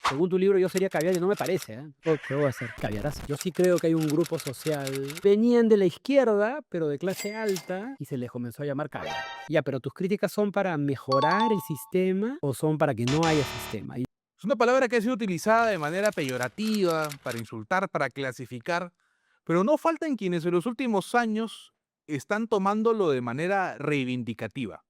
según tu libro yo sería caviar y no me parece, ¿eh? ¿Qué voy a hacer? Caviarazo. Yo sí creo que hay un grupo social. Venían de la izquierda, pero de clase alta, y se les comenzó a llamar caviar. Ya, pero tus críticas son para mejorar el sistema o son para que no haya sistema. Es una palabra que ha sido utilizada de manera peyorativa, para insultar, para clasificar, pero no faltan quienes en los últimos años están tomándolo de manera reivindicativa.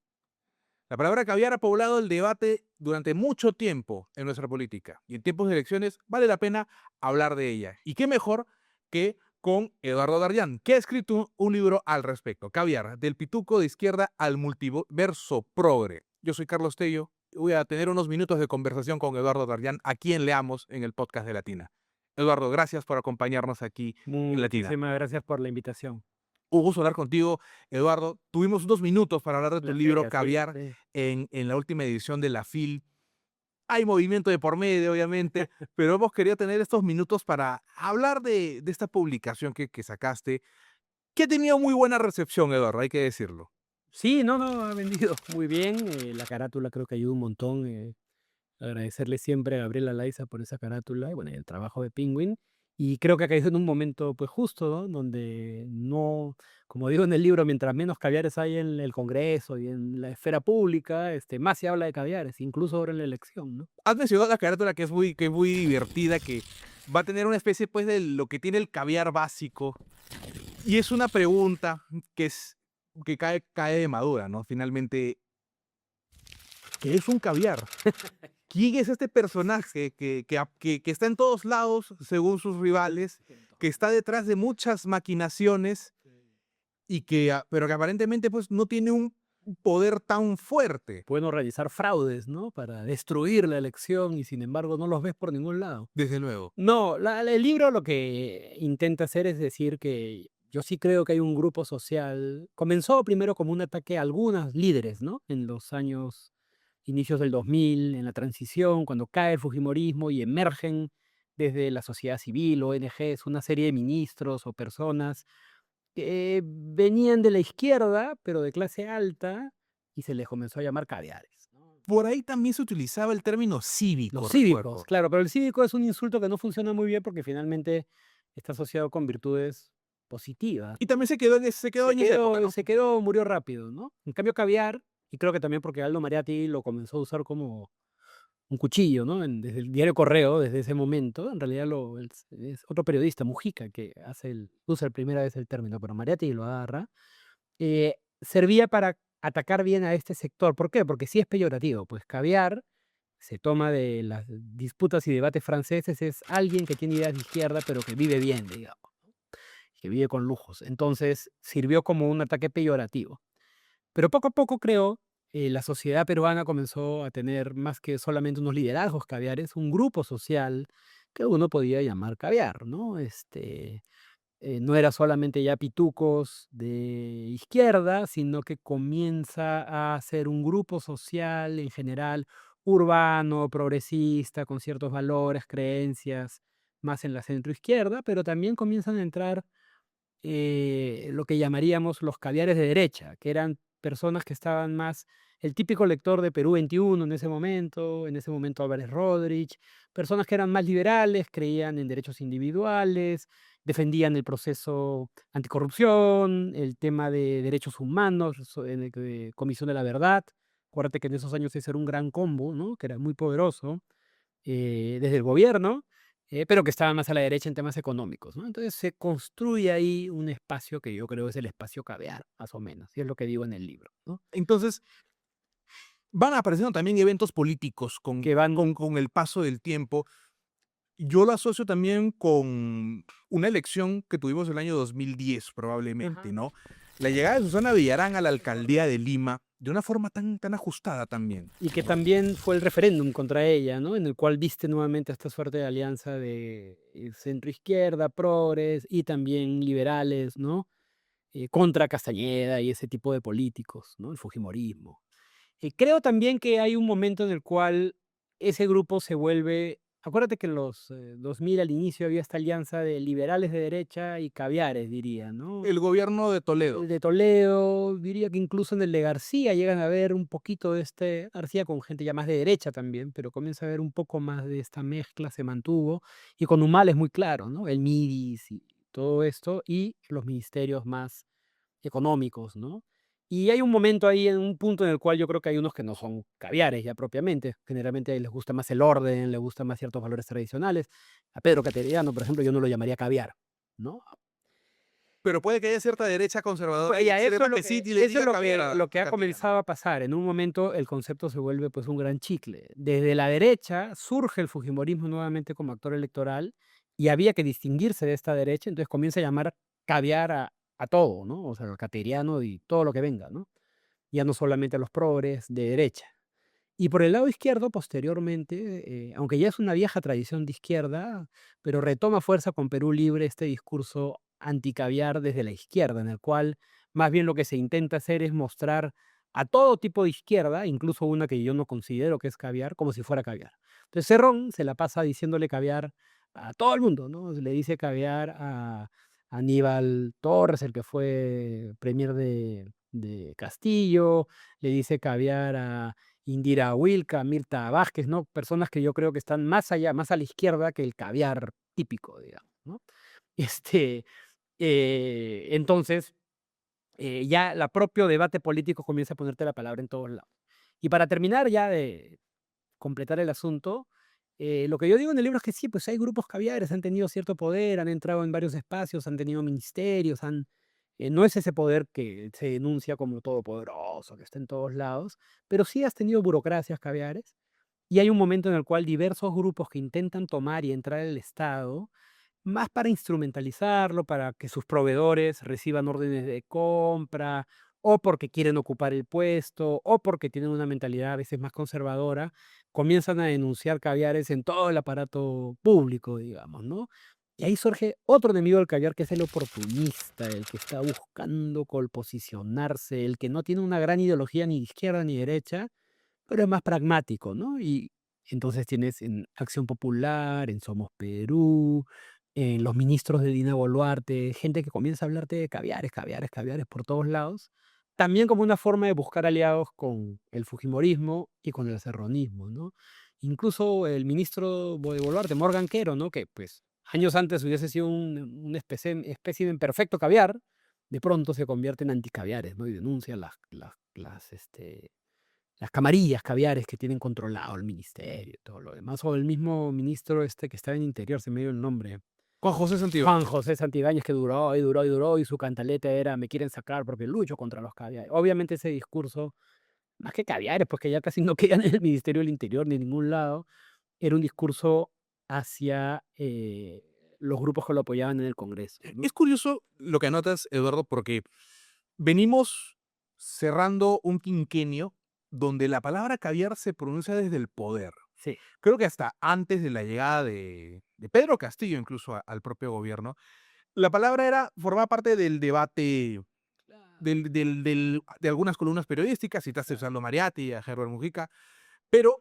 La palabra caviar ha poblado el debate durante mucho tiempo en nuestra política y en tiempos de elecciones vale la pena hablar de ella. Y qué mejor que con Eduardo Darllán, que ha escrito un libro al respecto, Caviar, del pituco de izquierda al multiverso progre. Yo soy Carlos Tello y voy a tener unos minutos de conversación con Eduardo Darllán, a quien leamos en el podcast de Latina. Eduardo, gracias por acompañarnos aquí en Latina. Muchísimas gracias por la invitación. Un gusto hablar contigo, Eduardo. Tuvimos unos minutos para hablar de tu La libro feria, sí, Caviar sí. en la última edición de la FIL. Hay movimiento de por medio, obviamente, pero hemos querido tener estos minutos para hablar de esta publicación que sacaste, que ha tenido muy buena recepción, Eduardo, hay que decirlo. Sí, no, no, ha vendido muy bien. La carátula creo que ayuda un montón. Agradecerle siempre a Gabriela Laiza por esa carátula y bueno, y el trabajo de Penguin. Y creo que ha caído en un momento pues justo, ¿no? Donde no, como digo en el libro, mientras menos caviares hay en el Congreso y en la esfera pública, más se habla de caviares, incluso ahora en la elección, ¿no? Has mencionado la carátula que es muy divertida, que va a tener una especie pues de lo que tiene el caviar básico. Y es una pregunta que cae de madura, ¿no? Finalmente, ¿qué es un caviar? ¿Quién es este personaje que está en todos lados, según sus rivales, que está detrás de muchas maquinaciones y pero que aparentemente pues, no tiene un poder tan fuerte? Pueden realizar fraudes, ¿no? Para destruir la elección y sin embargo no los ves por ningún lado. Desde luego. No, el libro lo que intenta hacer es decir que yo sí creo que hay un grupo social. Comenzó primero como un ataque a algunos líderes, ¿no? En los años inicios del 2000, en la transición, cuando cae el fujimorismo y emergen desde la sociedad civil, ONGs, una serie de ministros o personas que venían de la izquierda, pero de clase alta, y se les comenzó a llamar caviares, ¿no? Por ahí también se utilizaba el término Los cívico, cívicos, recuerdo. claro, pero el cívico es un insulto que no funciona muy bien porque finalmente está asociado con virtudes positivas. Y también se quedó en esa época, ¿no? Murió rápido, ¿no? En cambio, caviar, y creo que también porque Aldo Mariatti lo comenzó a usar como un cuchillo, ¿no? Desde el diario Correo, desde ese momento, en realidad es otro periodista, Mujica, que usa la primera vez el término, pero Mariatti lo agarra. Servía para atacar bien a este sector. ¿Por qué? Porque sí es peyorativo, pues caviar se toma de las disputas y debates franceses, es alguien que tiene ideas de izquierda, pero que vive bien, digamos, ¿no? Que vive con lujos. Entonces, sirvió como un ataque peyorativo. Pero poco a poco, creo, la sociedad peruana comenzó a tener más que solamente unos liderazgos caviares, un grupo social que uno podía llamar caviar, ¿no? No era solamente ya pitucos de izquierda, sino que comienza a ser un grupo social en general, urbano, progresista, con ciertos valores, creencias, más en la centroizquierda, pero también comienzan a entrar lo que llamaríamos los caviares de derecha, que eran personas que estaban más, el típico lector de Perú 21 en ese momento Álvarez Rodríguez, personas que eran más liberales, creían en derechos individuales, defendían el proceso anticorrupción, el tema de derechos humanos, Comisión de la Verdad. Acuérdate que en esos años ese era un gran combo, ¿no? Que era muy poderoso desde el gobierno, pero que estaba más a la derecha en temas económicos, ¿no? Entonces se construye ahí un espacio que yo creo es el espacio caviar, más o menos, y es lo que digo en el libro, ¿no? Entonces, van apareciendo también eventos políticos con, Que van, con, con el paso del tiempo. Yo lo asocio también con una elección que tuvimos el año 2010, probablemente, ajá, ¿no? La llegada de Susana Villarán a la alcaldía de Lima, de una forma tan ajustada también. y que también fue el referéndum contra ella, ¿no? En el cual viste nuevamente esta suerte de alianza de centro-izquierda, progres y también liberales, ¿no? Contra Castañeda y ese tipo de políticos, ¿no? El fujimorismo. Creo también que hay un momento en el cual ese grupo se vuelve Acuérdate que en los 2000 al inicio había esta alianza de liberales de derecha y caviares, diría, ¿no? El gobierno de Toledo. El de Toledo, diría que incluso en el de García llegan a ver un poquito de este, García con gente ya más de derecha también, pero comienza a ver un poco más de esta mezcla, se mantuvo, y con Humala es muy claro, ¿no? El MIDIS y todo esto, y los ministerios más económicos, ¿no? Y hay un momento ahí, en un punto en el cual yo creo que hay unos que no son caviares ya propiamente. Generalmente a ellos les gusta más el orden, les gustan más ciertos valores tradicionales. A Pedro Cateriano, por ejemplo, yo no lo llamaría caviar, ¿no? Pero puede que haya cierta derecha conservadora Pues y ya se le eso es tape sí y le eso es diga Javier lo que ha a Cateriano. comenzado a pasar. En un momento el concepto se vuelve, pues, un gran chicle. Desde la derecha surge el fujimorismo nuevamente como actor electoral, y había que distinguirse de esta derecha, entonces comienza a llamar caviar a todo, ¿no? O sea, al cateriano y todo lo que venga, ¿no? Ya no solamente a los progres de derecha. Y por el lado izquierdo, posteriormente, aunque ya es una vieja tradición de izquierda, pero retoma fuerza con Perú Libre este discurso anticaviar desde la izquierda, en el cual más bien lo que se intenta hacer es mostrar a todo tipo de izquierda, incluso una que yo no considero que es caviar, como si fuera caviar. Entonces Cerrón se la pasa diciéndole caviar a todo el mundo, ¿no? Le dice caviar a Aníbal Torres, el que fue premier de Castillo, le dice caviar a Indira Wilca, Mirta Vázquez, ¿no? Personas que yo creo que están más allá, más a la izquierda que el caviar típico, digamos, ¿no? Este, entonces, ya el propio debate político comienza a ponerte la palabra en todos lados. Y para terminar ya de completar el asunto, lo que yo digo en el libro es que sí, pues hay grupos caviares, han tenido cierto poder, han entrado en varios espacios, han tenido ministerios, no es ese poder que se denuncia como todopoderoso, que está en todos lados, pero sí has tenido burocracias caviares, y hay un momento en el cual diversos grupos que intentan tomar y entrar al Estado, más para instrumentalizarlo, para que sus proveedores reciban órdenes de compra, o porque quieren ocupar el puesto, o porque tienen una mentalidad a veces más conservadora, comienzan a denunciar caviares en todo el aparato público, digamos, ¿no? Y ahí surge otro enemigo del caviar, que es el oportunista, el que está buscando posicionarse, el que no tiene una gran ideología ni de izquierda ni derecha, pero es más pragmático, ¿no? Y entonces tienes en Acción Popular, en Somos Perú, en los ministros de Dina Boluarte, gente que comienza a hablarte de caviares, caviares, caviares por todos lados, también como una forma de buscar aliados con el fujimorismo y con el serronismo, ¿no? Incluso el ministro de Boluarte, Morgan Quero, ¿no? Que pues años antes hubiese sido un espécimen perfecto caviar, de pronto se convierte en anticaviares, ¿no? Y denuncia las camarillas caviares que tienen controlado el ministerio y todo lo demás, o el mismo ministro que estaba en Interior, se me dio el nombre, Juan José Juan Santibáñez. José Santibáñez, que duró y duró y duró, y su cantaleta era: "Me quieren sacar porque lucho contra los caviares". Obviamente ese discurso, más que caviares, pues que ya casi no quedan en el Ministerio del Interior ni en ningún lado, era un discurso hacia los grupos que lo apoyaban en el Congreso, ¿no? Es curioso lo que anotas, Eduardo, porque venimos cerrando un quinquenio donde la palabra caviar se pronuncia desde el poder. Sí. Creo que hasta antes de la llegada de Pedro Castillo, incluso al propio gobierno, la palabra formaba parte del debate Claro, de algunas columnas periodísticas, citaste a claro. Usando Mariatti, a Herbert Mujica, pero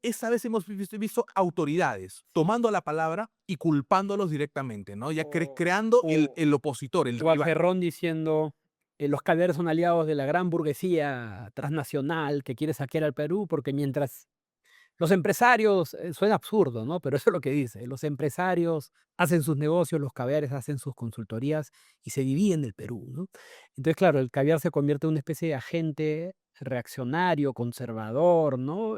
esta vez hemos visto autoridades Sí. tomando la palabra y culpándolos directamente, ¿no? Ya O, creando o, el opositor, el o a rival. Ferrón diciendo: los caviares son aliados de la gran burguesía transnacional que quiere saquear al Perú, porque mientras los empresarios, suena absurdo, ¿no? Pero eso es lo que dice: los empresarios hacen sus negocios, los caviares hacen sus consultorías y se dividen el Perú, ¿no? Entonces, claro, el caviar se convierte en una especie de agente reaccionario, conservador, ¿no?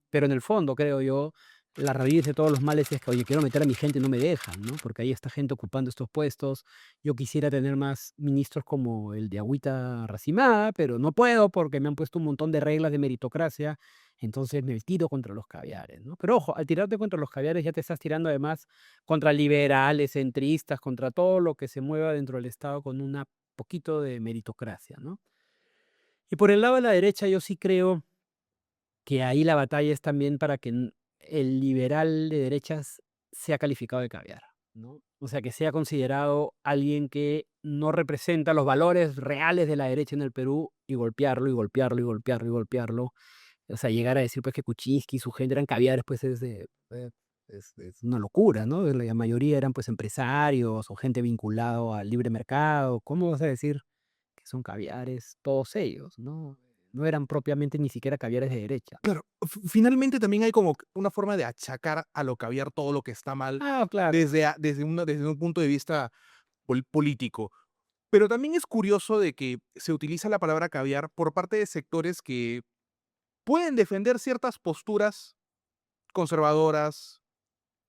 Pero en el fondo, creo yo, la raíz de todos los males es que: oye, quiero meter a mi gente y no me dejan, ¿no? Porque ahí está gente ocupando estos puestos. Yo quisiera tener más ministros como el de Agüita Racimada, pero no puedo porque me han puesto un montón de reglas de meritocracia, entonces me tiro contra los caviares, ¿no? Pero ojo, al tirarte contra los caviares ya te estás tirando además contra liberales, centristas, contra todo lo que se mueva dentro del Estado con un poquito de meritocracia, ¿no? Y por el lado de la derecha yo sí creo que ahí la batalla es también para que el liberal de derechas sea calificado de caviar, ¿no? O sea, que sea considerado alguien que no representa los valores reales de la derecha en el Perú, y golpearlo, y golpearlo, y golpearlo, y golpearlo. O sea, llegar a decir, pues, que Kuczynski y su gente eran caviares, pues, es de, Es una locura, ¿no? La mayoría eran pues empresarios o gente vinculado al libre mercado. ¿Cómo vas a decir que son caviares todos ellos, no? No eran propiamente ni siquiera caviares de derecha. Claro, finalmente también hay como que una forma de achacar a lo caviar todo lo que está mal Ah, claro. desde un punto de vista político. Pero también es curioso de que se utiliza la palabra caviar por parte de sectores que pueden defender ciertas posturas conservadoras,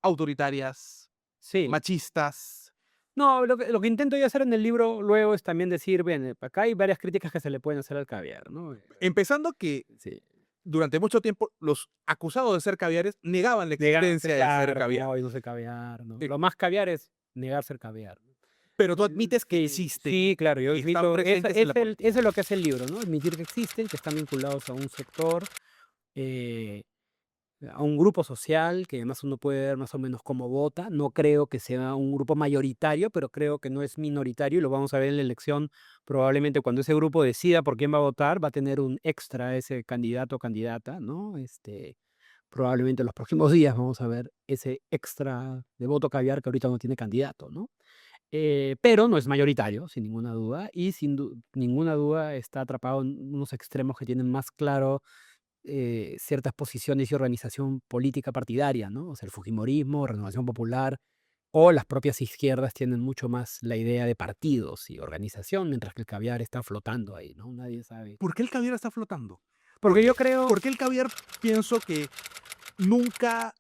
autoritarias, Sí. machistas. No, lo que intento yo hacer en el libro luego es también decir, bien, acá hay varias críticas que se le pueden hacer al caviar, ¿no? Empezando que Sí. durante mucho tiempo los acusados de ser caviares negaban la Negarse, existencia de ser claro, caviar. no, yo no sé caviar, ¿no? Eh, Lo más caviar es negar ser caviar, ¿no? pero tú admites que Sí, existen, sí, claro, yo que están admito, eso, presentes en la política. eso es lo que hace el libro, ¿no? Admitir que existen, que están vinculados a un sector, eh, a un grupo social, que además uno puede ver más o menos cómo vota. No creo que sea un grupo mayoritario, pero creo que no es minoritario y lo vamos a ver en la elección. Probablemente cuando ese grupo decida por quién va a votar, va a tener un extra ese candidato o candidata, ¿no? Probablemente en los próximos días vamos a ver ese extra de voto caviar que ahorita no tiene candidato, ¿no? Pero no es mayoritario, sin ninguna duda, y ninguna duda está atrapado en unos extremos que tienen más claro ciertas posiciones y organización política partidaria, ¿no? O sea, el fujimorismo, Renovación Popular o las propias izquierdas tienen mucho más la idea de partidos y organización, mientras que el caviar está flotando ahí, ¿no? Nadie sabe. ¿Por qué el caviar está flotando? ¿Por Porque qué, yo creo, por qué el caviar pienso que nunca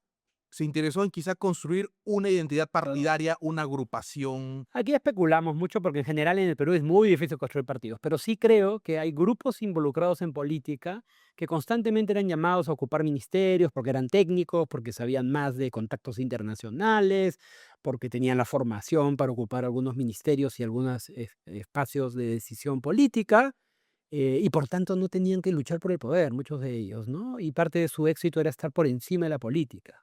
se interesó en quizá construir una identidad partidaria, una agrupación? aquí especulamos mucho porque en general en el Perú es muy difícil construir partidos, pero sí creo que hay grupos involucrados en política que constantemente eran llamados a ocupar ministerios porque eran técnicos, porque sabían más de contactos internacionales, porque tenían la formación para ocupar algunos ministerios y algunos espacios de decisión política, y por tanto no tenían que luchar por el poder, muchos de ellos, ¿no? Y parte de su éxito era estar por encima de la política.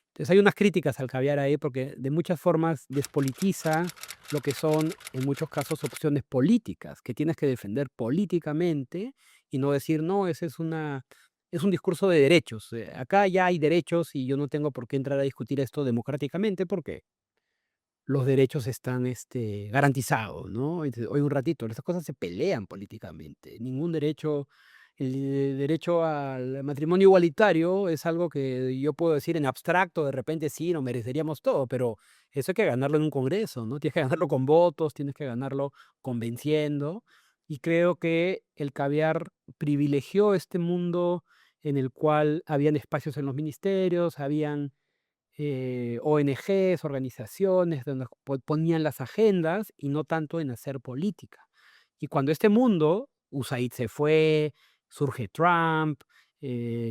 Entonces hay unas críticas al caviar ahí porque de muchas formas despolitiza lo que son en muchos casos opciones políticas que tienes que defender políticamente y no decir, no, ese es un discurso de derechos. Acá ya hay derechos y yo no tengo por qué entrar a discutir esto democráticamente porque los derechos están garantizados, ¿no? Entonces, hoy un ratito, estas cosas se pelean políticamente. Ningún derecho, el derecho al matrimonio igualitario es algo que yo puedo decir en abstracto, de repente sí, lo mereceríamos todo, pero eso hay que ganarlo en un congreso, ¿no? Tienes que ganarlo con votos, tienes que ganarlo convenciendo. Y creo que el caviar privilegió este mundo en el cual habían espacios en los ministerios, habían ONGs, organizaciones, donde ponían las agendas y no tanto en hacer política. Y cuando este mundo, USAID se fue, surge Trump,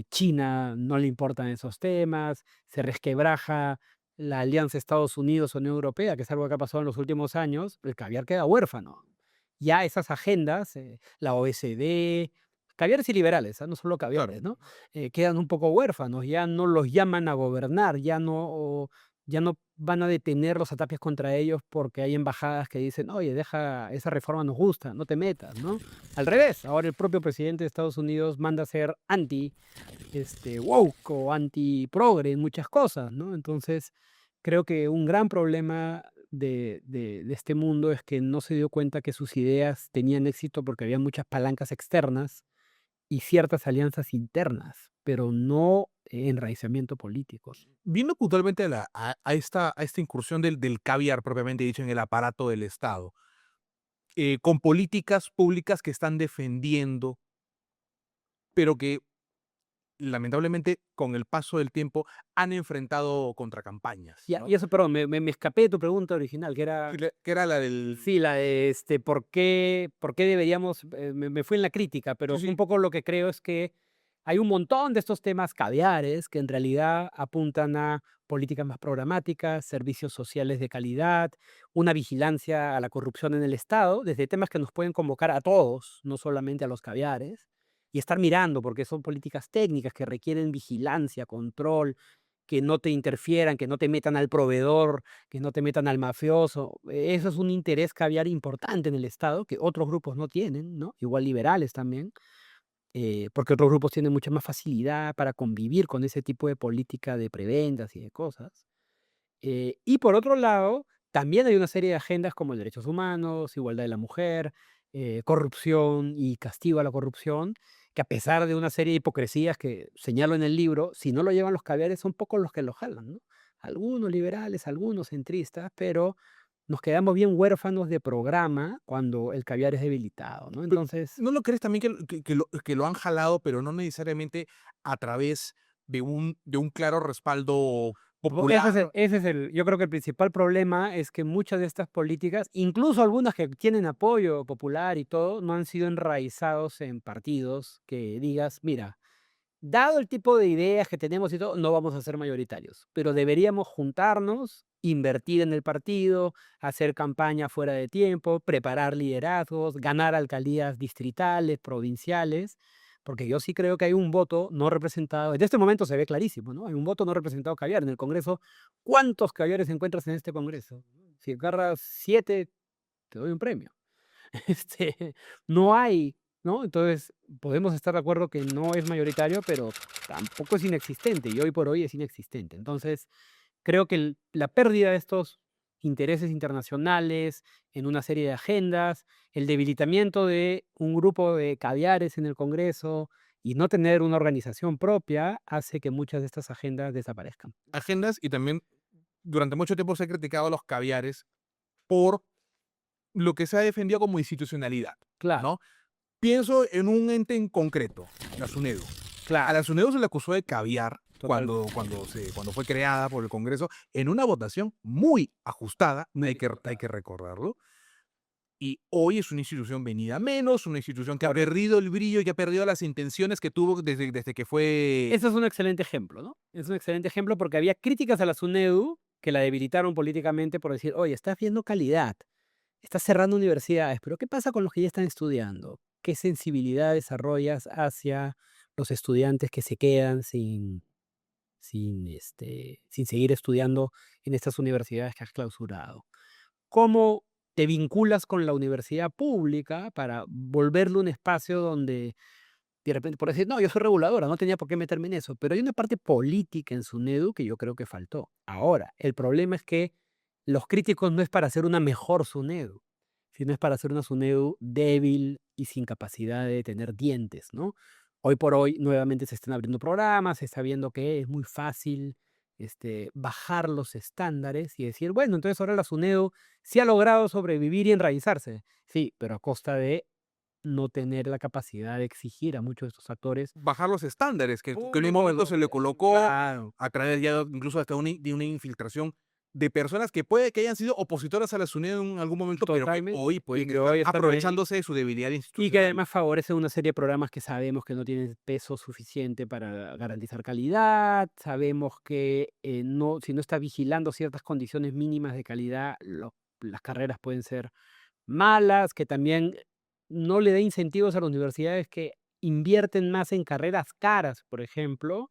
China no le importan esos temas, se resquebraja la alianza Estados Unidos-Unión Europea, que es algo que ha pasado en los últimos años, el caviar queda huérfano. Ya esas agendas, la OSD, caviares y liberales, no solo Claro. caviares, ¿no? Quedan un poco huérfanos, ya no los llaman a gobernar, ya no van a detener los ataques contra ellos porque hay embajadas que dicen, oye, deja, esa reforma nos gusta, no te metas, ¿no? Al revés, ahora el propio presidente de Estados Unidos manda a ser woke o anti-progre en muchas cosas, ¿no? Entonces, creo que un gran problema de este mundo es que no se dio cuenta que sus ideas tenían éxito porque había muchas palancas externas y ciertas alianzas internas, pero no enraizamiento político. Viendo puntualmente a esta incursión del caviar propiamente dicho en el aparato del Estado, con políticas públicas que están defendiendo, pero que lamentablemente con el paso del tiempo han enfrentado contracampañas, Ya, ¿no? y eso, perdón, me escapé de tu pregunta original, que era, Que era la del... sí, la de ¿por qué deberíamos? Me fui en la crítica, Sí, pero un sí, poco lo que creo es que hay un montón de estos temas caviares que en realidad apuntan a políticas más programáticas, servicios sociales de calidad, una vigilancia a la corrupción en el Estado, desde temas que nos pueden convocar a todos, no solamente a los caviares, y estar mirando, porque son políticas técnicas que requieren vigilancia, control, que no te interfieran, que no te metan al proveedor, que no te metan al mafioso. Eso es un interés caviar importante en el Estado que otros grupos no tienen, ¿no? Igual liberales también. porque otros grupos tienen mucha más facilidad para convivir con ese tipo de política de prebendas y de cosas. Y por otro lado, también hay una serie de agendas como derechos humanos, igualdad de la mujer, corrupción y castigo a la corrupción, que a pesar de una serie de hipocresías que señalo en el libro, si no lo llevan los caviares son pocos los que lo jalan, ¿no? Algunos liberales, algunos centristas, pero nos quedamos bien huérfanos de programa cuando el caviar es debilitado, ¿no? Entonces, ¿No lo crees también que lo han jalado, pero no necesariamente a través de un claro respaldo popular? yo creo que el principal problema es que muchas de estas políticas, incluso algunas que tienen apoyo popular y todo, no han sido enraizados en partidos que digas, mira, dado el tipo de ideas que tenemos y todo, no vamos a ser mayoritarios, pero deberíamos juntarnos, invertir en el partido, hacer campaña fuera de tiempo, preparar liderazgos, ganar alcaldías distritales, provinciales, porque yo sí creo que hay un voto no representado. En este momento se ve clarísimo, ¿no? Hay un voto no representado caviar en el Congreso. ¿Cuántos caviares encuentras en este Congreso? Si agarras 7, te doy un premio. Este, no hay, ¿no? Entonces, podemos estar de acuerdo que no es mayoritario, pero tampoco es inexistente, y hoy por hoy es inexistente. Entonces, creo que la pérdida de estos intereses internacionales en una serie de agendas, el debilitamiento de un grupo de caviares en el Congreso y no tener una organización propia hace que muchas de estas agendas desaparezcan. Agendas y también durante mucho tiempo se ha criticado a los caviares por lo que se ha defendido como institucionalidad, Claro, ¿no? Pienso en un ente en concreto, la SUNEDU. A claro, la SUNEDU se le acusó de caviar totalmente. cuando fue creada por el Congreso en una votación muy ajustada, Muy hay equivocado. que recordarlo, y hoy es una institución venida a menos, una institución que ha Correcto. perdido el brillo y que ha perdido las intenciones que tuvo desde que fue. Ese es un excelente ejemplo, ¿no? Es un excelente ejemplo porque había críticas a la SUNEDU que la debilitaron políticamente por decir, oye, estás viendo calidad, estás cerrando universidades, pero ¿qué pasa con los que ya están estudiando? ¿Qué sensibilidad desarrollas hacia los estudiantes que se quedan sin seguir estudiando en estas universidades que has clausurado? ¿Cómo te vinculas con la universidad pública para volverlo un espacio donde de repente, por decir, no, yo soy reguladora, no tenía por qué meterme en eso, pero hay una parte política en SUNEDU que yo creo que faltó. Ahora, el problema es que los críticos no es para hacer una mejor SUNEDU, sino es para hacer una SUNEDU débil y sin capacidad de tener dientes, ¿no? Hoy por hoy nuevamente se están abriendo programas, se está viendo que es muy fácil bajar los estándares y decir, bueno, entonces ahora la SUNEDU sí ha logrado sobrevivir y enraizarse, sí, pero a costa de no tener la capacidad de exigir a muchos de estos actores. Bajar los estándares que en un Puro momento se le colocó claro, a través ya incluso hasta de una infiltración de personas que puede que hayan sido opositoras a la SUNEDU en algún momento, pero que totalmente, hoy y pueden que estar hoy están ahí, aprovechándose de su debilidad y que institucional. además favorecen una serie de programas que sabemos que no tienen peso suficiente para garantizar calidad, sabemos que, no si no está vigilando ciertas condiciones mínimas de calidad, las carreras pueden ser malas, que también no le da incentivos a las universidades que invierten más en carreras caras, por ejemplo,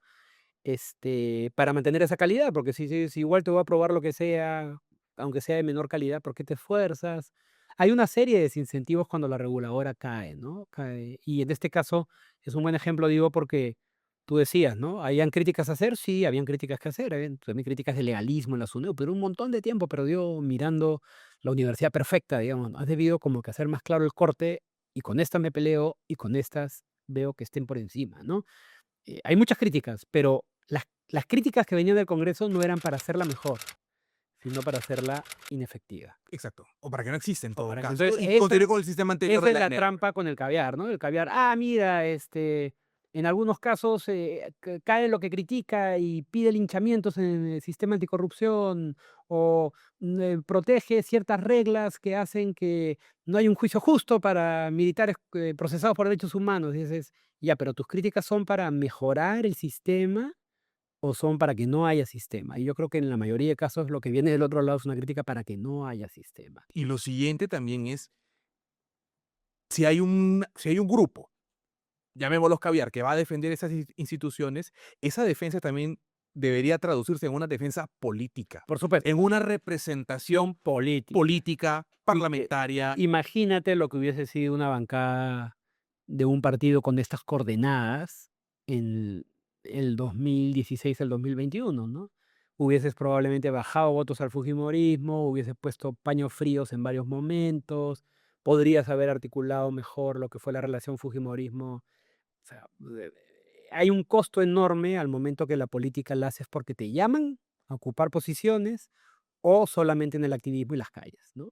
para mantener esa calidad, porque si igual te voy a probar lo que sea, aunque sea de menor calidad, ¿por qué te esfuerzas? Hay una serie de desincentivos cuando la reguladora cae, ¿no? Cae. Y en este caso es un buen ejemplo, digo, porque tú decías, ¿no? ¿Habían críticas a hacer? Sí, habían críticas que hacer, habían también críticas de legalismo en la SUNEDU, pero un montón de tiempo perdió mirando la universidad perfecta, digamos, ¿no? Has debido como que hacer más claro el corte, y con esta me peleo, y con estas veo que estén por encima, ¿no? Hay muchas críticas, pero las críticas que venían del Congreso no eran para hacerla mejor, sino para hacerla inefectiva. Exacto. O para que no exista en O todo para que caso. entonces Y continuar con el sistema anterior esa de es la la NER. trampa con el caviar, ¿no? El caviar, mira, en algunos casos, cae en lo que critica y pide linchamientos en el sistema anticorrupción o, protege ciertas reglas que hacen que no hay un juicio justo para militares, procesados por derechos humanos. Y dices: "Ya, pero tus críticas son para mejorar el sistema o son para que no haya sistema". Y yo creo que en la mayoría de casos lo que viene del otro lado es una crítica para que no haya sistema. Y lo siguiente también es, si hay un grupo, llamémoslos caviar, que va a defender esas instituciones, esa defensa también debería traducirse en una defensa política, Por supuesto, en una representación política. política, Y que parlamentaria. imagínate lo que hubiese sido una bancada, de un partido con estas coordenadas en el 2016 al 2021, ¿no? Hubieses probablemente bajado votos al fujimorismo, hubieses puesto paños fríos en varios momentos, podrías haber articulado mejor lo que fue la relación fujimorismo. O sea, hay un costo enorme al momento que la política la haces porque te llaman a ocupar posiciones o solamente en el activismo y las calles, ¿no?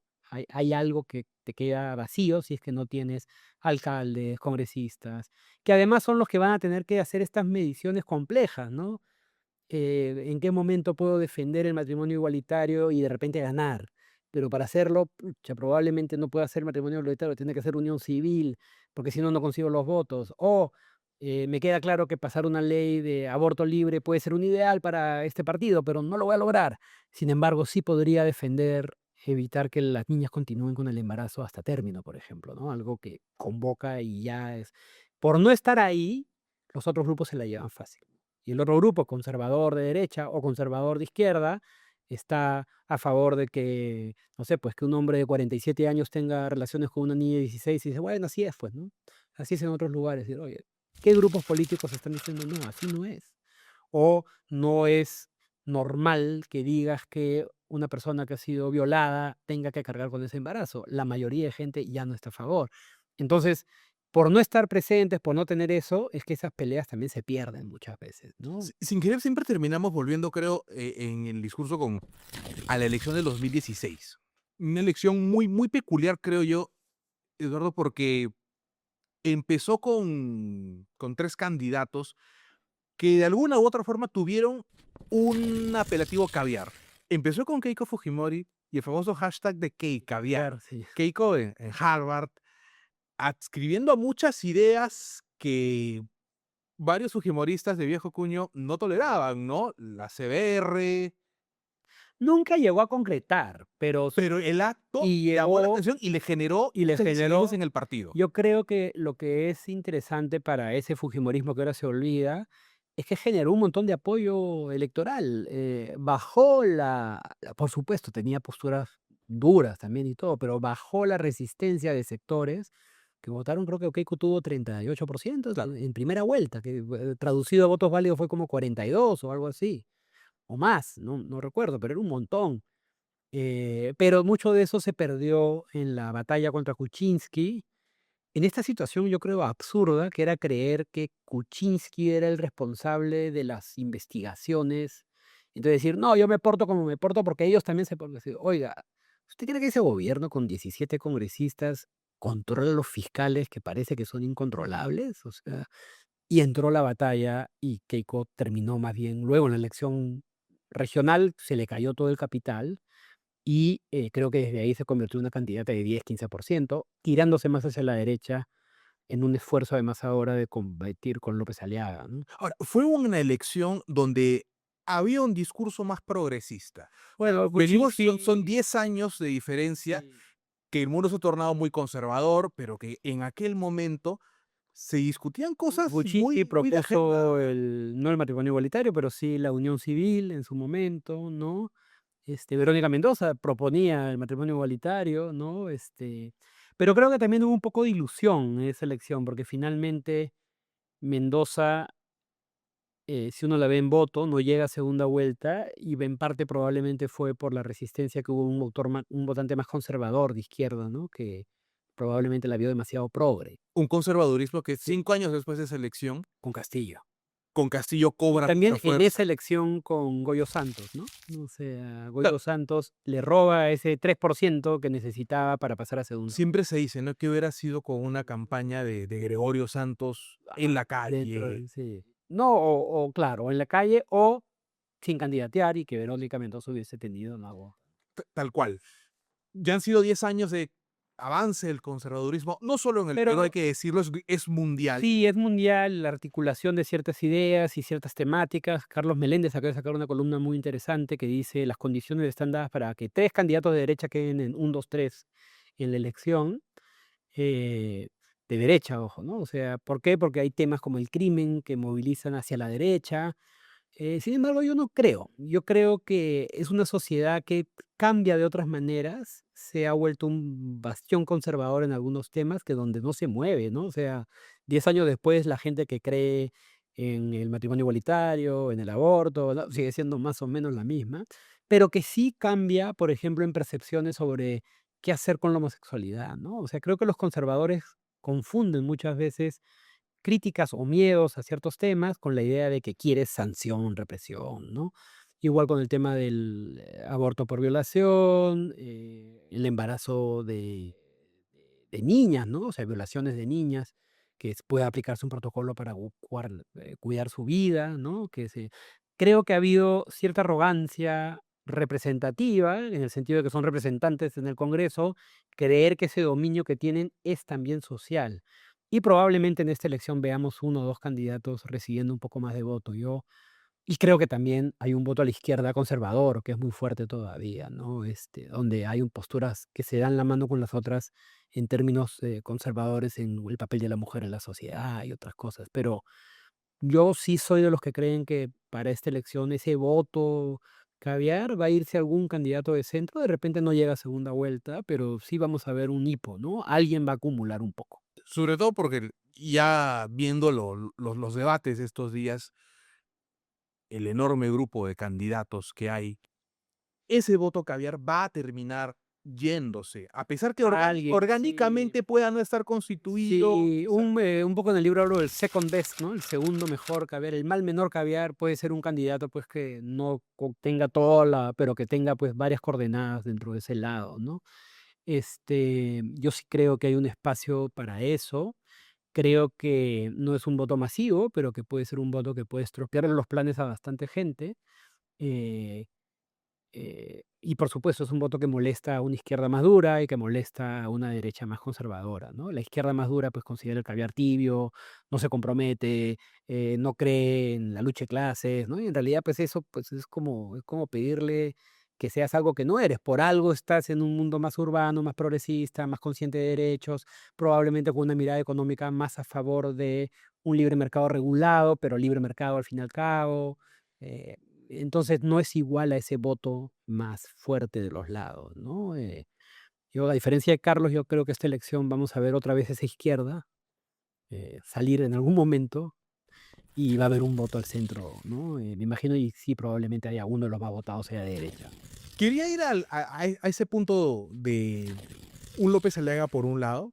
Hay algo que te queda vacío si es que no tienes alcaldes, congresistas, que además son los que van a tener que hacer estas mediciones complejas, ¿no? En qué momento puedo defender el matrimonio igualitario y de repente ganar. Pero para hacerlo, pucha, probablemente no pueda hacer matrimonio igualitario, tiene que hacer unión civil, porque si no, no consigo los votos. O me queda claro que pasar una ley de aborto libre puede ser un ideal para este partido, pero no lo voy a lograr. Sin embargo, sí podría defender, evitar que las niñas continúen con el embarazo hasta término, por ejemplo, ¿no? Algo que convoca y ya es. Por no estar ahí, los otros grupos se la llevan fácil. Y el otro grupo, conservador de derecha o conservador de izquierda, está a favor de que, no sé, pues que un hombre de 47 años tenga relaciones con una niña de 16 y dice, bueno, así es, pues, ¿no? Así es en otros lugares. Y, oye, ¿qué grupos políticos están diciendo, no, así no es? O no es normal que digas que una persona que ha sido violada tenga que cargar con ese embarazo. La mayoría de gente ya no está a favor. Entonces, por no estar presentes, por no tener eso, es que esas peleas también se pierden muchas veces, ¿no? Sin querer siempre terminamos volviendo, creo, en el discurso a la elección del 2016. Una elección muy, muy peculiar, creo yo, Eduardo, porque empezó con 3 candidatos que de alguna u otra forma tuvieron un apelativo caviar. Empezó con Keiko Fujimori y el famoso hashtag de Keikaviar. Claro, sí. Keiko en Harvard, adscribiendo a muchas ideas que varios fujimoristas de viejo cuño no toleraban, ¿no? La CBR, Nunca llegó a concretar, pero pero el acto y llamó la llegó atención y le generó y le sensibilidades generó. en el partido. Yo creo que lo que es interesante para ese fujimorismo que ahora se olvida es que generó un montón de apoyo electoral. Bajó por supuesto, tenía posturas duras también y todo, pero bajó la resistencia de sectores que votaron. Creo que Keiko tuvo 38% Claro. en primera vuelta, que traducido a votos válidos fue como 42 o algo así, o más, no recuerdo, pero era un montón. Pero mucho de eso se perdió en la batalla contra Kuczynski, en esta situación, yo creo, absurda, que era creer que Kuczynski era el responsable de las investigaciones. Entonces decir: "No, yo me porto como me porto porque ellos también se portan así". Oiga, ¿usted cree que ese gobierno con 17 congresistas controla a los fiscales que parece que son incontrolables? O sea, y entró la batalla y Keiko terminó más bien luego en la elección regional, se le cayó todo el capital y, creo que desde ahí se convirtió en una candidata de 10, 15%, tirándose más hacia la derecha en un esfuerzo además ahora de competir con López Aliaga, ¿no? Ahora, fue una elección donde había un discurso más progresista. Bueno, Venimos, son Kuczynski 10 años de diferencia, sí. que el mundo se ha tornado muy conservador, pero que en aquel momento se discutían cosas Kuczynski muy, muy de agenda. propuso no el matrimonio igualitario, pero sí la unión civil en su momento, ¿no? Verónica Mendoza proponía el matrimonio igualitario, ¿no? Pero creo que también hubo un poco de ilusión en esa elección, porque finalmente Mendoza, si uno la ve en voto, no llega a segunda vuelta y en parte probablemente fue por la resistencia que hubo un votante más conservador de izquierda, ¿no? Que probablemente la vio demasiado progre. Un conservadurismo que Sí, 5 años después de esa elección, con Castillo. con Castillo Y cobra también mucha en fuerza. esa elección con Goyo Santos, ¿no? O sea, Claro, Goyo Santos le roba ese 3% que necesitaba para pasar a segunda siempre se dice, ¿no? Que hubiera sido con una campaña de Gregorio Santos en la dentro calle, de sí. No, o claro, en la calle o sin candidatear y que Verónica Mendoza hubiese tenido, ¿no? tal cual. Ya han sido 10 años de avance del conservadurismo, no solo en el Perú, hay Pero que decirlo, es mundial. sí, es mundial la articulación de ciertas ideas y ciertas temáticas. Carlos Meléndez acaba de sacar una columna muy interesante que dice: "Las condiciones están dadas para que 3 candidatos de derecha queden en 1, 2, 3 en la elección", eh, de derecha, ojo, ¿no? O sea, ¿por qué? Porque hay temas como el crimen que movilizan hacia la derecha, Sin embargo, yo no creo. Yo creo que es una sociedad que cambia de otras maneras, se ha vuelto un bastión conservador en algunos temas que donde no se mueve, ¿no? O sea, 10 años después, la gente que cree en el matrimonio igualitario, en el aborto, ¿no? Sigue siendo más o menos la misma, pero que sí cambia, por ejemplo, en percepciones sobre qué hacer con la homosexualidad, ¿no? O sea, creo que los conservadores confunden muchas veces críticas o miedos a ciertos temas con la idea de que quieres sanción, represión, ¿no? Igual con el tema del aborto por violación, el embarazo de niñas, ¿no? O sea, violaciones de niñas, que puede aplicarse un protocolo para cuidar su vida, ¿no? Creo que ha habido cierta arrogancia representativa, en el sentido de que son representantes en el Congreso, creer que ese dominio que tienen es también social. Y probablemente en esta elección veamos uno o dos candidatos recibiendo un poco más de voto. Y creo que también hay un voto a la izquierda conservador, que es muy fuerte todavía, ¿no? Donde hay posturas que se dan la mano con las otras en términos conservadores en el papel de la mujer en la sociedad y otras cosas. Pero yo sí soy de los que creen que para esta elección ese voto caviar va a irse a algún candidato de centro. De repente no llega a segunda vuelta, pero sí vamos a ver un hipo, ¿no? Alguien va a acumular un poco. Sobre todo porque ya viendo los debates de estos días, el enorme grupo de candidatos que hay, ese voto caviar va a terminar yéndose, a pesar que Alguien, sí. orgánicamente pueda no estar constituido. Sí, un poco en el libro hablo del second best, ¿no? El segundo mejor caviar, el mal menor caviar puede ser un candidato pues que no tenga pero que tenga pues varias coordenadas dentro de ese lado, ¿no? Yo sí creo que hay un espacio para eso. Creo que no es un voto masivo, pero que puede ser un voto que puede estropear los planes a bastante gente. eh, y por supuesto, es un voto que molesta a una izquierda más dura y que molesta a una derecha más conservadora, ¿no? La izquierda más dura, pues considera el caviar tibio, no se compromete, no cree en la lucha de clases, ¿no? Y en realidad, pues eso pues es como pedirle que seas algo que no eres. Por algo estás en un mundo más urbano, más progresista, más consciente de derechos, probablemente con una mirada económica más a favor de un libre mercado regulado, pero libre mercado al fin y al cabo. eh, entonces no es igual a ese voto más fuerte de los lados, ¿no? Yo, a diferencia de Carlos, yo creo que esta elección vamos a ver otra vez esa izquierda salir en algún momento y va a haber un voto al centro, ¿no? Me imagino y sí, probablemente haya uno de los más votados sea de derecha. Quería ir a ese punto de un López Aliaga por un lado,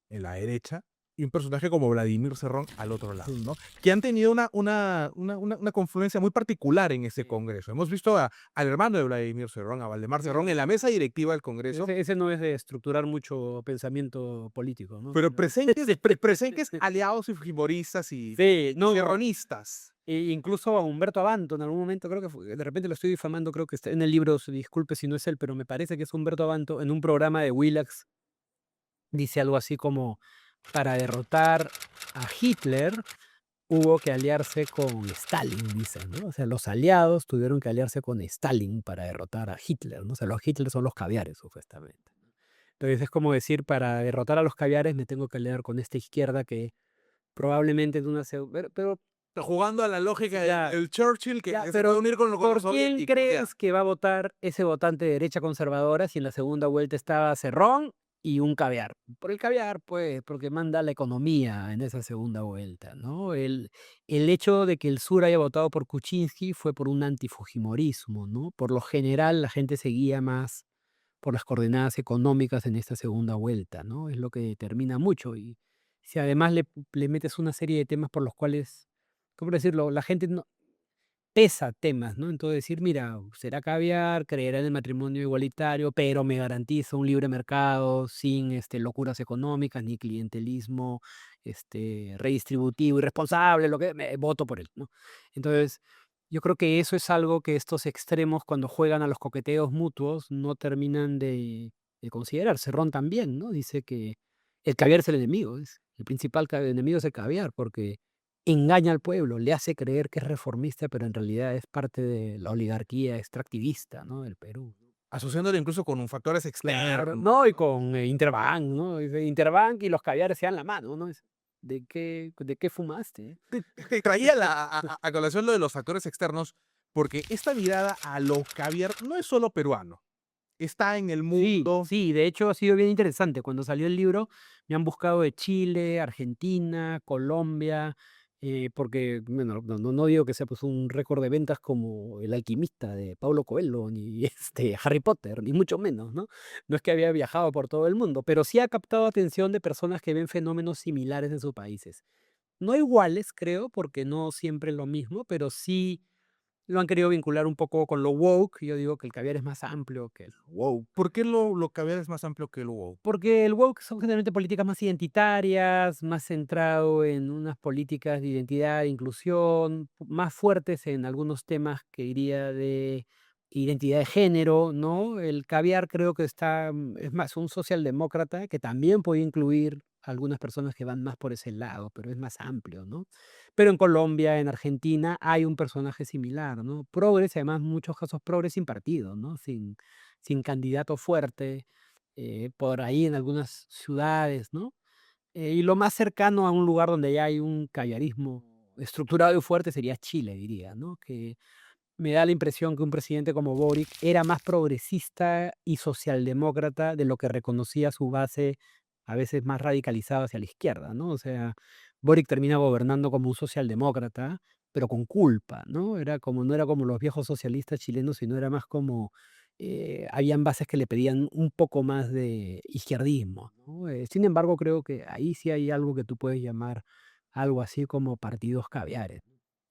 en la derecha, y un personaje como Vladimir Cerrón al otro lado, Mm. ¿no? Que han tenido una confluencia muy particular en ese Sí. Congreso. Hemos visto al hermano de Vladimir Cerrón, a Valdemar Cerrón, en la mesa directiva del Congreso, Ese no es de estructurar mucho pensamiento político, ¿no? pero Sí. presentes aliados y fujimoristas y Sí, no. cerronistas. Incluso a Humberto Abanto en algún momento, creo que de repente lo estoy difamando, creo que está en el libro, disculpe si no es él, pero me parece que es Humberto Abanto, en un programa de Willax, dice algo así como, para derrotar a Hitler hubo que aliarse con Stalin, dice, ¿no? O sea, los aliados tuvieron que aliarse con Stalin para derrotar a Hitler, ¿no? O sea, los Hitler son los caviares, supuestamente. Entonces es como decir, para derrotar a los caviares me tengo que aliar con esta izquierda que probablemente de una... Pero Jugando a la lógica ya, del Churchill, que ya, se puede pero unir con los ¿por quién soviéticos. crees que va a votar ese votante de derecha conservadora si en la segunda vuelta estaba Cerrón y un caviar? Por el caviar, pues, porque manda la economía en esa segunda vuelta, ¿no? El hecho de que el sur haya votado por Kuczynski fue por un antifujimorismo, ¿no? Por lo general, la gente seguía más por las coordenadas económicas en esta segunda vuelta, ¿no? Es lo que determina mucho. Y si además le metes una serie de temas por los cuales, ¿cómo decirlo? La gente no, pesa temas, ¿no? Entonces decir, mira, será caviar, creerá en el matrimonio igualitario, pero me garantiza un libre mercado sin locuras económicas ni clientelismo redistributivo, irresponsable, lo que voto por él, ¿no? Entonces, yo creo que eso es algo que estos extremos, cuando juegan a los coqueteos mutuos, no terminan de considerar. Cerrón también, ¿no? Dice que el caviar es el enemigo, el principal enemigo es el caviar, porque engaña al pueblo, le hace creer que es reformista, pero en realidad es parte de la oligarquía extractivista, ¿no? Del Perú. Asociándolo incluso con factores Claro, externos. no, y con Interbank, ¿no? Dice, Interbank y los caviares se dan la mano, ¿no? ¿De qué fumaste? Te traía a colación lo de los factores externos, porque esta mirada a lo caviar no es solo peruano, está en el Sí, mundo. sí, de hecho ha sido bien interesante. Cuando salió el libro, me han buscado de Chile, Argentina, Colombia, porque, bueno, no digo que sea pues un récord de ventas como El Alquimista de Paulo Coelho, ni Harry Potter, ni mucho menos, ¿no? No es que había viajado por todo el mundo, pero sí ha captado atención de personas que ven fenómenos similares en sus países. No iguales, creo, porque no siempre es lo mismo, pero sí lo han querido vincular un poco con lo woke. Yo digo que el caviar es más amplio que el woke. ¿Por qué lo caviar es más amplio que el wow? Porque el woke son generalmente políticas más identitarias, más centrado en unas políticas de identidad, de inclusión, más fuertes en algunos temas que diría de identidad de género, ¿no? El caviar creo que está, es más, un socialdemócrata que también puede incluir algunas personas que van más por ese lado, pero es más amplio, ¿no? Pero en Colombia, en Argentina, hay un personaje similar, ¿no? Progres, además, en muchos casos progres sin partido, ¿no? Sin candidato fuerte por ahí en algunas ciudades, ¿no? Y lo más cercano a un lugar donde ya hay un caviarismo estructurado y fuerte sería Chile, diría, ¿no? Que me da la impresión que un presidente como Boric era más progresista y socialdemócrata de lo que reconocía su base, a veces más radicalizada hacia la izquierda, ¿no? O sea, Boric termina gobernando como un socialdemócrata, pero con culpa, ¿no? No era como los viejos socialistas chilenos, sino era más como, habían bases que le pedían un poco más de izquierdismo, ¿no? Sin embargo, creo que ahí sí hay algo que tú puedes llamar algo así como partidos caviares.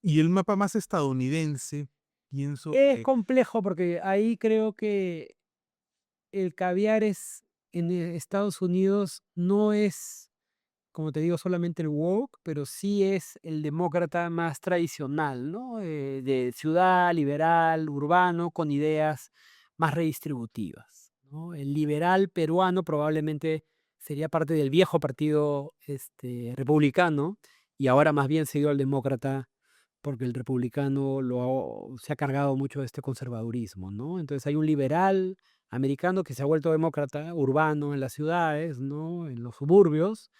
Y el mapa más estadounidense, pienso Es que complejo porque ahí creo que el caviar es en Estados Unidos no es, como te digo, solamente el woke, pero sí es el demócrata más tradicional, ¿no? De ciudad, liberal, urbano, con ideas más redistributivas, ¿no? El liberal peruano probablemente sería parte del viejo partido republicano y ahora más bien se dio al demócrata porque el republicano se ha cargado mucho de este conservadurismo, ¿no? Entonces hay un liberal americano que se ha vuelto demócrata, urbano en las ciudades, ¿no? En los suburbios,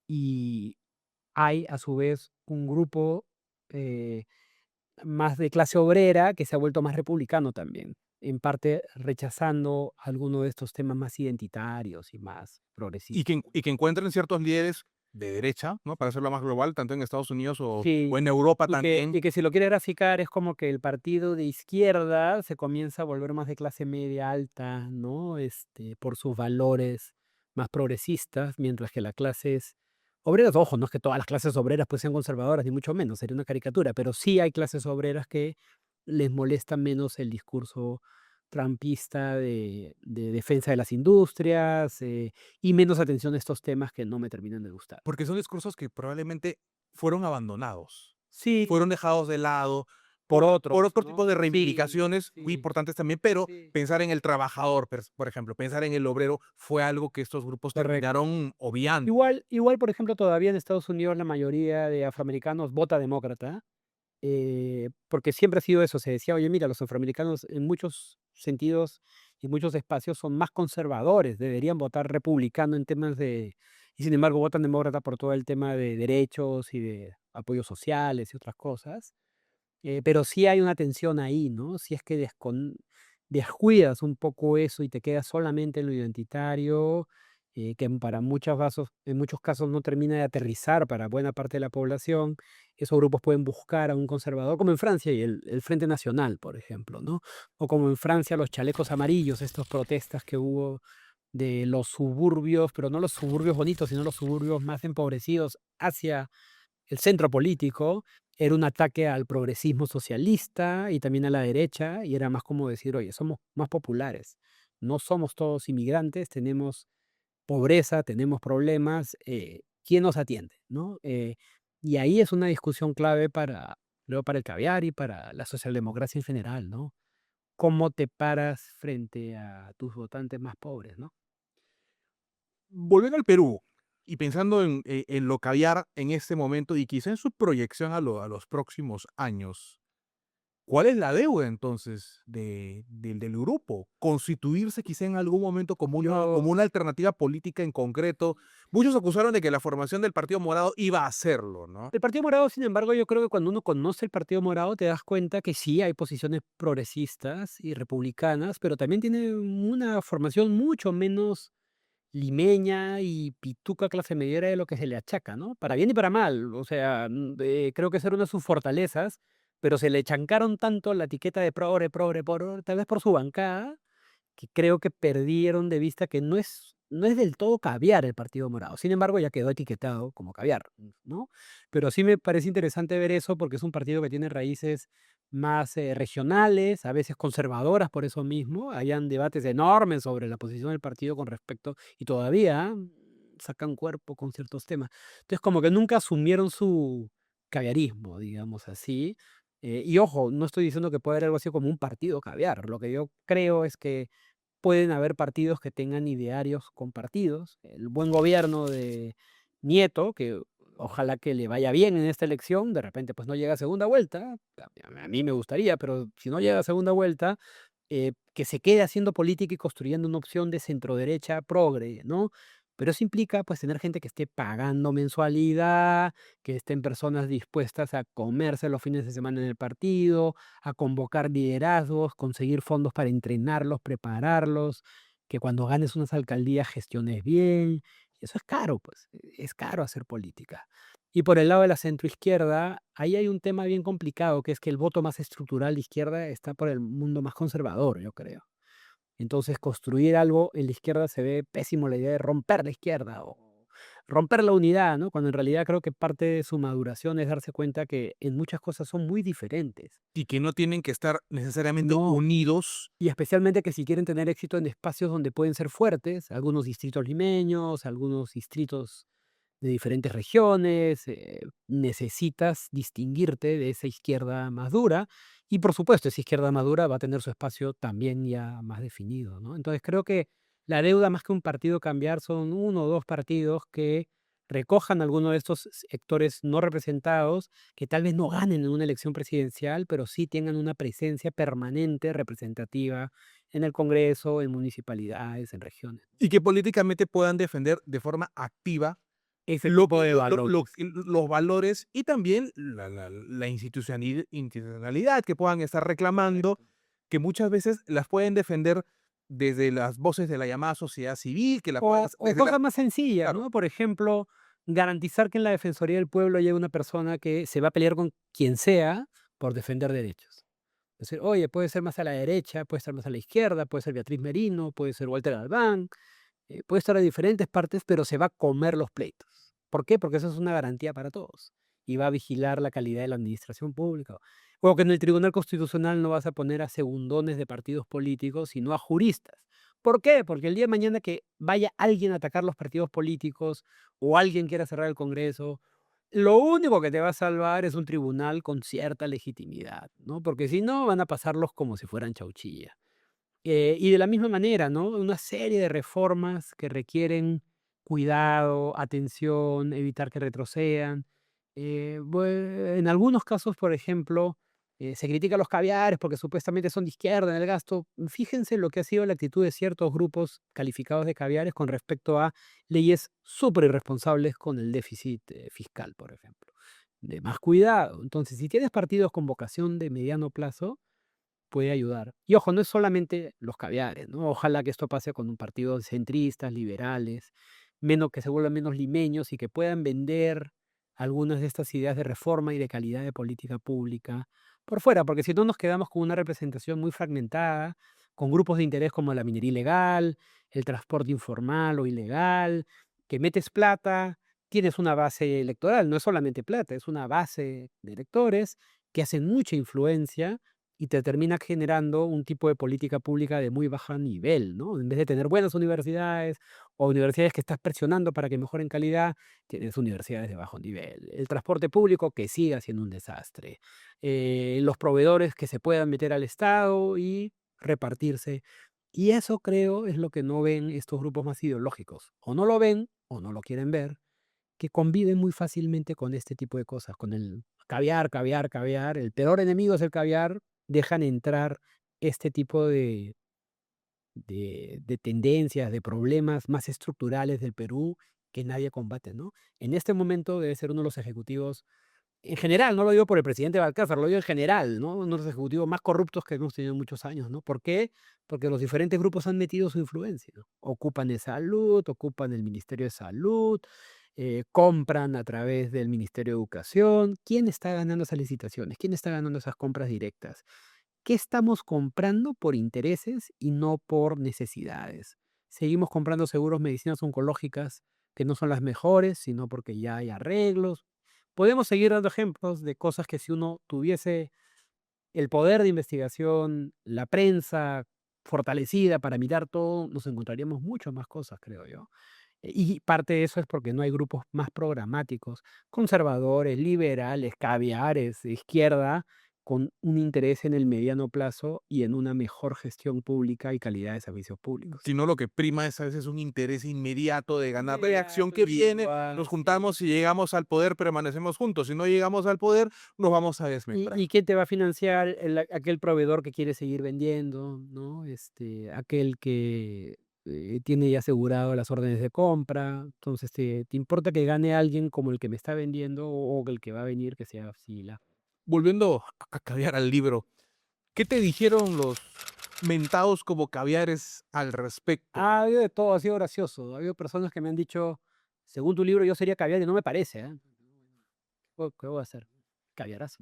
y hay a su vez un grupo eh, más de clase obrera que se ha vuelto más republicano también, en parte rechazando algunos de estos temas más identitarios y más progresistas. y que encuentren ciertos líderes de derecha, ¿no? Para hacerlo más global, tanto en Estados Unidos o Sí, en Europa y también. que si lo quiere graficar es como que el partido de izquierda se comienza a volver más de clase media alta, ¿no? Por sus valores más progresistas, mientras que la clases obreras, ojo, no es que todas las clases obreras pues sean conservadoras, ni mucho menos, sería una caricatura, pero sí hay clases obreras que les molesta menos el discurso trampista de defensa de las industrias y menos atención a estos temas que no me terminan de gustar. Porque son discursos que probablemente fueron abandonados, Sí, fueron dejados de lado por por otros, otro tipo ¿no? de Sí, reivindicaciones muy sí. importantes también, pero Sí, pensar en el trabajador, por ejemplo, pensar en el obrero fue algo que estos grupos correcto. terminaron obviando. Igual, por ejemplo, todavía en Estados Unidos la mayoría de afroamericanos vota demócrata, porque siempre ha sido eso, se decía: "Oye, mira, los afroamericanos en muchos sentidos, en muchos espacios son más conservadores, deberían votar republicano en temas de", y sin embargo votan demócrata por todo el tema de derechos y de apoyos sociales y otras cosas. Pero sí hay una tensión ahí, ¿no? Si es que descuidas un poco eso y te quedas solamente en lo identitario, que en muchos casos no termina de aterrizar para buena parte de la población, esos grupos pueden buscar a un conservador, como en Francia y el Frente Nacional, por ejemplo, ¿no? O como en Francia los chalecos amarillos, estas protestas que hubo de los suburbios, pero no los suburbios bonitos, sino los suburbios más empobrecidos hacia el centro político, era un ataque al progresismo socialista y también a la derecha, y era más como decir: "Oye, somos más populares, no somos todos inmigrantes, tenemos pobreza, tenemos problemas, ¿quién nos atiende?", ¿no? Y ahí es una discusión clave creo, para el caviar y para la socialdemocracia en general, ¿no? ¿Cómo te paras frente a tus votantes más pobres, no? Volviendo al Perú y pensando en lo caviar en este momento y quizá en su proyección a los próximos años, ¿Cuál es la deuda entonces del grupo? ¿Constituirse quizá en algún momento como Yo una alternativa política en concreto? Muchos acusaron de que la formación del Partido Morado iba a hacerlo, ¿no? el Partido Morado, sin embargo, yo creo que cuando uno conoce el Partido Morado te das cuenta que sí hay posiciones progresistas y republicanas, pero también tiene una formación mucho menos limeña y pituca clase mediera de lo que se le achaca, ¿no? Para bien y para mal. O sea, creo que esa era una de sus fortalezas, pero se le chancaron tanto la etiqueta de progre, progre, progre, tal vez por su bancada, que creo que perdieron de vista que no es del todo caviar el Partido Morado. Sin embargo, ya quedó etiquetado como caviar, ¿no? Pero sí me parece interesante ver eso porque es un partido que tiene raíces más regionales, a veces conservadoras por eso mismo. Hayan debates enormes sobre la posición del partido con respecto, y todavía sacan cuerpo con ciertos temas. Entonces, como que nunca asumieron su caviarismo, digamos así. Y ojo, no estoy diciendo que pueda haber algo así como un partido caviar. Lo que yo creo es que pueden haber partidos que tengan idearios compartidos. El buen gobierno de Nieto, que ojalá que le vaya bien en esta elección, de repente pues no llega a segunda vuelta, a mí me gustaría, pero si no llega a segunda vuelta, que se quede haciendo política y construyendo una opción de centroderecha progre, ¿no? Pero eso implica pues tener gente que esté pagando mensualidad, que estén personas dispuestas a comerse los fines de semana en el partido, a convocar liderazgos, conseguir fondos para entrenarlos, prepararlos, que cuando ganes unas alcaldías gestiones bien. Eso es caro, pues, es caro hacer política. Y por el lado de la centroizquierda, ahí hay un tema bien complicado, que es que el voto más estructural de izquierda está por el mundo más conservador, yo creo. Entonces, construir algo en la izquierda se ve pésimo la idea de romper la izquierda o romper la unidad, ¿no? Cuando en realidad creo que parte de su maduración es darse cuenta que en muchas cosas son muy diferentes. Y que no tienen que estar necesariamente No, unidos. y especialmente que si quieren tener éxito en espacios donde pueden ser fuertes, algunos distritos limeños, algunos distritos de diferentes regiones, necesitas distinguirte de esa izquierda más dura y por supuesto esa izquierda madura va a tener su espacio también ya más definido, ¿no? Entonces creo que la deuda más que un partido cambiar son uno o dos partidos que recojan alguno de estos sectores no representados, que tal vez no ganen en una elección presidencial, pero sí tengan una presencia permanente, representativa en el Congreso, en municipalidades, en regiones. Y que políticamente puedan defender de forma activa Ese tipo de lo valores. los valores y también la institucionalidad que puedan estar reclamando, Correcto. que muchas veces las pueden defender desde las voces de la llamada sociedad civil, que la pueden O hacer desde la cosas más sencillas, claro, ¿no? Por ejemplo, garantizar que en la Defensoría del Pueblo haya una persona que se va a pelear con quien sea por defender derechos. Es decir, oye, puede ser más a la derecha, puede estar más a la izquierda, puede ser Beatriz Merino, puede ser Walter Galván, puede estar a diferentes partes, pero se va a comer los pleitos. ¿Por qué? Porque eso es una garantía para todos. Y va a vigilar la calidad de la administración pública. O que en el Tribunal Constitucional no vas a poner a segundones de partidos políticos, sino a juristas. ¿Por qué? Porque el día de mañana que vaya alguien a atacar los partidos políticos o alguien quiera cerrar el Congreso, lo único que te va a salvar es un tribunal con cierta legitimidad, ¿no? Porque si no, van a pasarlos como si fueran chauchilla. Y de la misma manera, ¿no? Una serie de reformas que requieren cuidado, atención, evitar que retrocedan. En algunos casos, por ejemplo, se critica a los caviares porque supuestamente son de izquierda en el gasto. Fíjense lo que ha sido la actitud de ciertos grupos calificados de caviares con respecto a leyes súper irresponsables con el déficit fiscal, por ejemplo. De más cuidado. Entonces, si tienes partidos con vocación de mediano plazo, puede ayudar. Y ojo, no es solamente los caviares, ¿no? Ojalá que esto pase con un partido de centristas, liberales, menos que se vuelvan menos limeños y que puedan vender algunas de estas ideas de reforma y de calidad de política pública por fuera, porque si no nos quedamos con una representación muy fragmentada, con grupos de interés como la minería ilegal, el transporte informal o ilegal, que metes plata, tienes una base electoral, no es solamente plata, es una base de electores que hacen mucha influencia y te termina generando un tipo de política pública de muy bajo nivel, ¿no? En vez de tener buenas universidades o universidades que estás presionando para que mejoren calidad, tienes universidades de bajo nivel. El transporte público que siga siendo un desastre. Los proveedores que se puedan meter al Estado y repartirse. Y eso creo es lo que no ven estos grupos más ideológicos. O no lo ven o no lo quieren ver, que conviven muy fácilmente con este tipo de cosas, con el caviar, caviar, caviar. El peor enemigo es el caviar, dejan entrar este tipo de tendencias, de problemas más estructurales del Perú que nadie combate, ¿no? En este momento debe ser uno de los ejecutivos, en general, no lo digo por el presidente Balcázar, lo digo en general, ¿no? Uno de los ejecutivos más corruptos que hemos tenido en muchos años, ¿no? ¿Por qué? Porque los diferentes grupos han metido su influencia, ¿no? Ocupan de salud, ocupan el Ministerio de Salud, compran a través del Ministerio de Educación. ¿Quién está ganando esas licitaciones? ¿Quién está ganando esas compras directas? ¿Qué estamos comprando por intereses y no por necesidades? Seguimos comprando seguros medicinas oncológicas que no son las mejores, sino porque ya hay arreglos. Podemos seguir dando ejemplos de cosas que si uno tuviese el poder de investigación, la prensa fortalecida para mirar todo, nos encontraríamos mucho más cosas, creo yo. Y parte de eso es porque no hay grupos más programáticos, conservadores, liberales, caviares, de izquierda, con un interés en el mediano plazo y en una mejor gestión pública y calidad de servicios públicos. Sino lo que prima es a veces un interés inmediato de ganar reacción Inmediato, que viene, individual, nos sí. juntamos y llegamos al poder, permanecemos juntos. Si no llegamos al poder, nos vamos a ¿Y desmembrar. quién te va a financiar? Aquel proveedor que quiere seguir vendiendo, ¿no? Aquel que tiene ya asegurado las órdenes de compra. Entonces, ¿te importa que gane alguien como el que me está vendiendo o el que va a venir que sea Sila? Volviendo a caviar al libro, ¿qué te dijeron los mentados como caviares al respecto? Ha habido de todo, ha sido gracioso. Ha habido personas que me han dicho, según tu libro yo sería caviar y no me parece, ¿eh? ¿Qué voy a hacer? Caviarazo.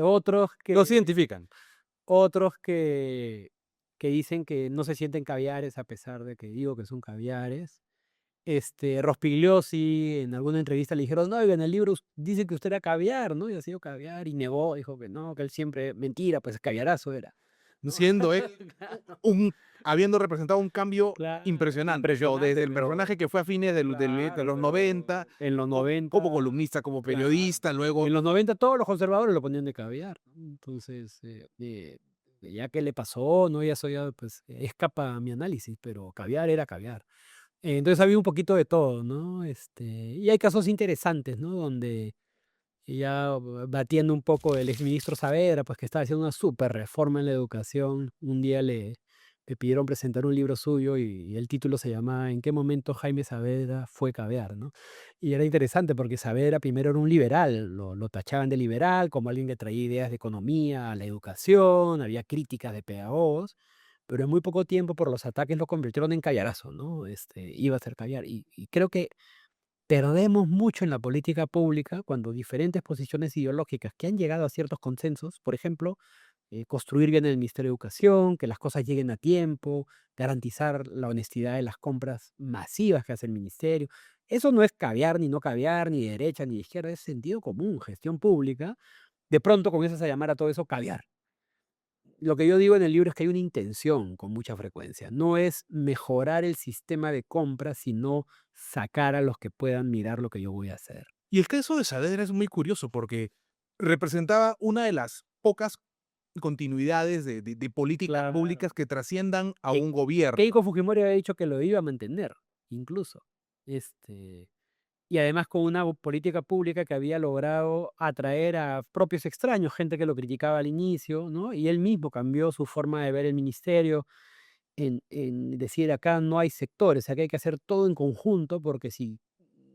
Otros No se que identifican. Otros que dicen que no se sienten caviares a pesar de que digo que son caviares. Rospigliosi, en alguna entrevista le dijeron: "No, oiga, en el libro dice que usted era caviar, ¿no? Y ha sido caviar", y negó, dijo que no, que él siempre mentira, pues caviarazo era, ¿no? Siendo él Claro, habiendo representado un cambio claro, impresionante, ¿no? Desde impresionante, el personaje pero que fue a fines de claro, los pero 90, en los como 90, columnista, como claro, periodista, luego en los 90 todos los conservadores lo ponían de caviar, ¿no? Entonces, ya qué le pasó, ¿no? Ya eso ya, pues, escapa a mi análisis, pero caviar era caviar. Entonces había un poquito de todo, ¿no? Y hay casos interesantes, ¿no? Donde ya batiendo un poco el exministro Saavedra, pues que estaba haciendo una súper reforma en la educación. Un día le pidieron presentar un libro suyo y el título se llamaba ¿En qué momento Jaime Saavedra fue caviar, ¿no? Y era interesante porque Saavedra primero era un liberal, lo tachaban de liberal, como alguien que traía ideas de economía a la educación, había críticas de pedagogos, pero en muy poco tiempo por los ataques lo convirtieron en callarazo, ¿no? Iba a ser caviar. Y creo que perdemos mucho en la política pública cuando diferentes posiciones ideológicas que han llegado a ciertos consensos, por ejemplo, construir bien el Ministerio de Educación, que las cosas lleguen a tiempo, garantizar la honestidad de las compras masivas que hace el ministerio. Eso no es caviar ni no caviar, ni de derecha ni de izquierda, es sentido común, gestión pública. De pronto comienzas a llamar a todo eso caviar. Lo que yo digo en el libro es que hay una intención con mucha frecuencia. No es mejorar el sistema de compra, sino sacar a los que puedan mirar lo que yo voy a hacer. y el caso de Saavedra es muy curioso porque representaba una de las pocas continuidades de políticas Claro. públicas que trasciendan a Que un gobierno. Keiko Fujimori había dicho que lo iba a mantener, incluso. Y además con una política pública que había logrado atraer a propios extraños, gente que lo criticaba al inicio, ¿no? Y él mismo cambió su forma de ver el ministerio en decir acá no hay sectores, acá hay que hacer todo en conjunto, porque si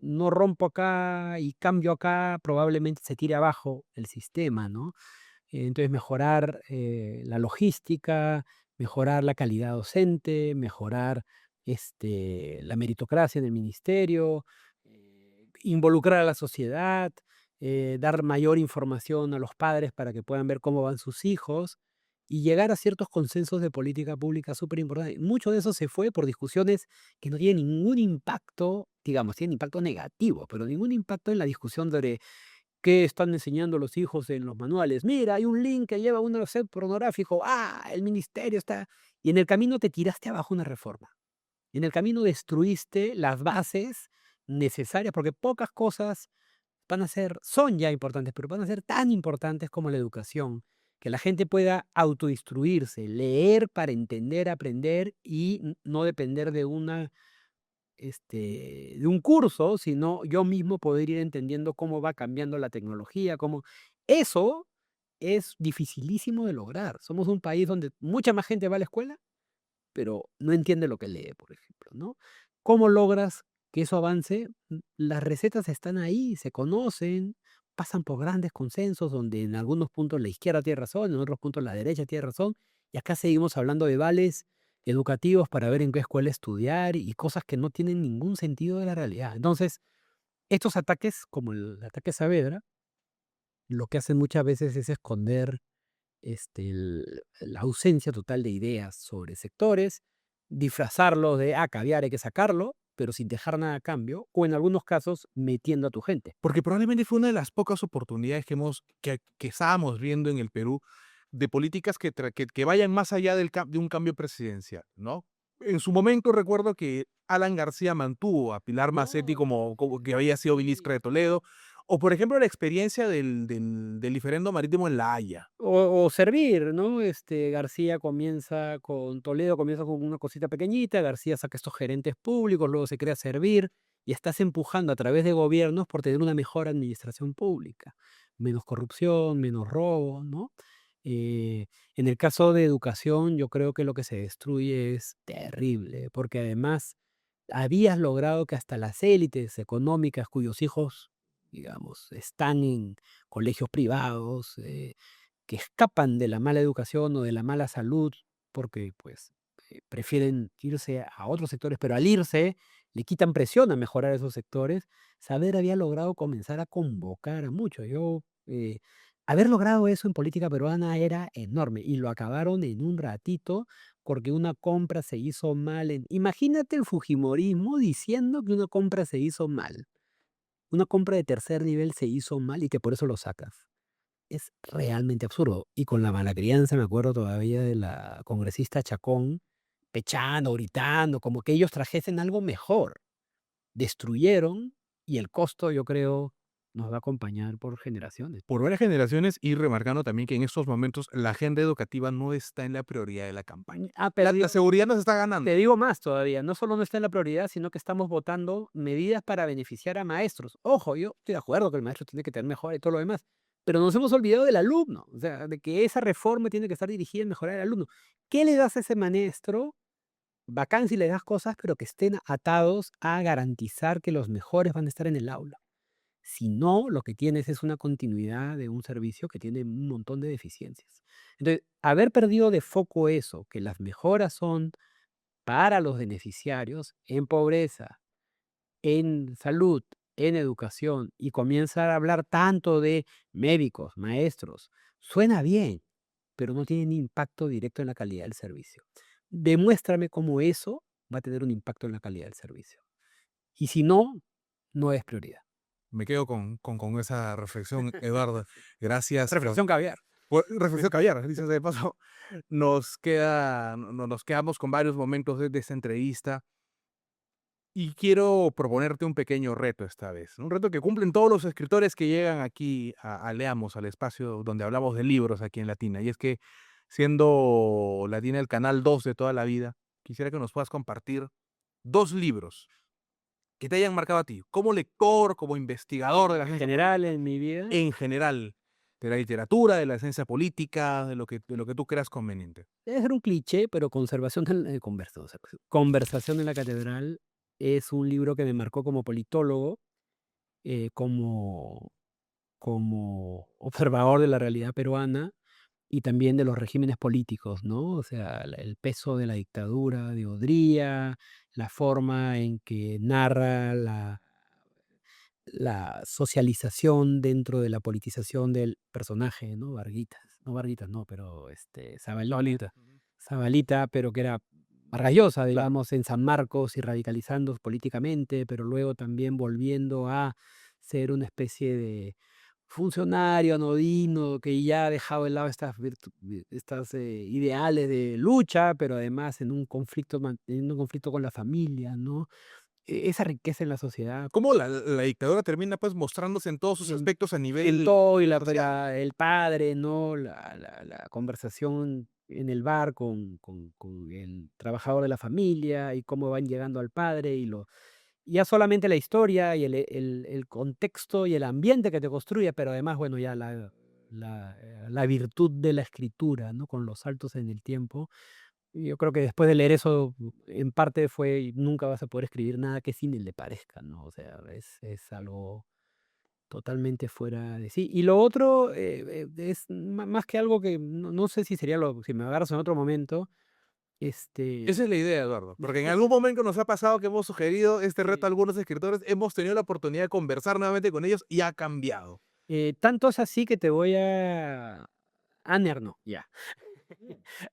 no rompo acá y cambio acá, probablemente se tire abajo el sistema, ¿no? Entonces mejorar la logística, mejorar la calidad docente, mejorar la meritocracia en el ministerio, involucrar a la sociedad, dar mayor información a los padres para que puedan ver cómo van sus hijos y llegar a ciertos consensos de política pública súper importantes. Mucho de eso se fue por discusiones que no tienen ningún impacto, digamos, tienen impacto negativo, pero ningún impacto en la discusión sobre qué están enseñando los hijos en los manuales. Mira, hay un link que lleva un set pornográfico. Ah, el ministerio está. Y en el camino te tiraste abajo una reforma. En el camino destruiste las bases necesarias, porque pocas cosas son ya importantes, pero van a ser tan importantes como la educación, que la gente pueda autoinstruirse, leer para entender, aprender y no depender de un curso, sino yo mismo poder ir entendiendo cómo va cambiando la tecnología, cómo eso es dificilísimo de lograr. Somos un país donde mucha más gente va a la escuela, pero no entiende lo que lee, por ejemplo, ¿no? ¿Cómo logras que eso avance? Las recetas están ahí, se conocen, pasan por grandes consensos donde en algunos puntos la izquierda tiene razón, en otros puntos la derecha tiene razón, y acá seguimos hablando de vales educativos para ver en qué escuela estudiar y cosas que no tienen ningún sentido de la realidad. Entonces, estos ataques, como el ataque Saavedra, lo que hacen muchas veces es esconder la ausencia total de ideas sobre sectores, disfrazarlo de, caviar hay que sacarlo, pero sin dejar nada a cambio, o en algunos casos metiendo a tu gente. Porque probablemente fue una de las pocas oportunidades que estábamos viendo en el Perú de políticas que vayan más allá de un cambio presidencial, ¿no? En su momento recuerdo que Alan García mantuvo a Pilar Macetti No, como que había sido ministra sí. de Toledo, o por ejemplo la experiencia del diferendo marítimo en La Haya. O servir, ¿no? García comienza con Toledo, comienza con una cosita pequeñita, García saca estos gerentes públicos, luego se crea servir y estás empujando a través de gobiernos por tener una mejor administración pública, menos corrupción, menos robo, ¿no? Eh, en el caso de educación, yo creo que lo que se destruye es terrible, porque además habías logrado que hasta las élites económicas cuyos hijos, digamos, están en colegios privados, que escapan de la mala educación o de la mala salud porque pues prefieren irse a otros sectores, pero al irse le quitan presión a mejorar esos sectores. Saber había logrado comenzar a convocar a muchos. Haber logrado eso en política peruana era enorme y lo acabaron en un ratito porque una compra se hizo mal. Imagínate el Fujimorismo diciendo que una compra se hizo mal. Una compra de tercer nivel se hizo mal y que por eso lo sacas. Es realmente absurdo. Y con la mala crianza, me acuerdo todavía de la congresista Chacón, pechando, gritando, como que ellos trajesen algo mejor. Destruyeron y el costo, yo creo, nos va a acompañar por generaciones. Por varias generaciones y remarcando también que en estos momentos la agenda educativa no está en la prioridad de la campaña. Ha La perdido, seguridad nos está ganando. te digo más todavía, no solo no está en la prioridad, sino que estamos votando medidas para beneficiar a maestros. Ojo, yo estoy de acuerdo que el maestro tiene que tener mejor y todo lo demás, pero nos hemos olvidado del alumno, o sea, de que esa reforma tiene que estar dirigida en mejorar al alumno. ¿Qué le das a ese maestro? Bacán si le das cosas, pero que estén atados a garantizar que los mejores van a estar en el aula. Si no, lo que tienes es una continuidad de un servicio que tiene un montón de deficiencias. Entonces, haber perdido de foco eso, que las mejoras son para los beneficiarios en pobreza, en salud, en educación, y comenzar a hablar tanto de médicos, maestros, suena bien, pero no tienen impacto directo en la calidad del servicio. Demuéstrame cómo eso va a tener un impacto en la calidad del servicio. Y si no, no es prioridad. Me quedo con esa reflexión, Eduardo. Gracias Reflexión caviar. reflexión caviar, dices de paso. Nos quedamos con varios momentos de esta entrevista y quiero proponerte un pequeño reto esta vez. Un reto que cumplen todos los escritores que llegan aquí a Leamos, al espacio donde hablamos de libros aquí en Latina. Y es que, siendo Latina el canal 2 de toda la vida, quisiera que nos puedas compartir 2 libros que te hayan marcado a ti, como lector, como investigador de la En ciencia general, en mi vida, en general, de la literatura, de la ciencia política, de lo que tú creas conveniente. debe ser un cliché, pero Conversación en la catedral es un libro que me marcó como politólogo, como observador de la realidad peruana y también de los regímenes políticos, ¿no? O sea, el peso de la dictadura de Odría, la forma en que narra la socialización dentro de la politización del personaje, ¿no? Varguitas no, pero Solita. Zabalita, pero que era Vargallosa, Claro. digamos, en San Marcos y radicalizando políticamente, pero luego también volviendo a ser una especie de funcionario anodino que ya ha dejado de lado estas ideales de lucha, pero además en un conflicto con la familia, ¿no? Esa riqueza en la sociedad Cómo la dictadura termina, pues, mostrándose en todos sus en aspectos a en nivel todo y social. el padre, ¿no? La conversación en el bar con el trabajador de la familia y cómo van llegando al padre ya solamente la historia y el contexto y el ambiente que te construye, pero además, bueno, ya la virtud de la escritura, ¿no? Con los saltos en el tiempo. Y yo creo que después de leer eso, en parte fue, nunca vas a poder escribir nada que sí ni le parezca, ¿no? O sea, es algo totalmente fuera de sí. Y lo otro es más que algo que no sé si sería si me agarras en otro momento, este, Esa es la idea, Eduardo, porque en algún momento nos ha pasado que hemos sugerido este reto a sí, algunos escritores, hemos tenido la oportunidad de conversar nuevamente con ellos y ha cambiado. tanto es así que te voy a Annie Ernaux, ya.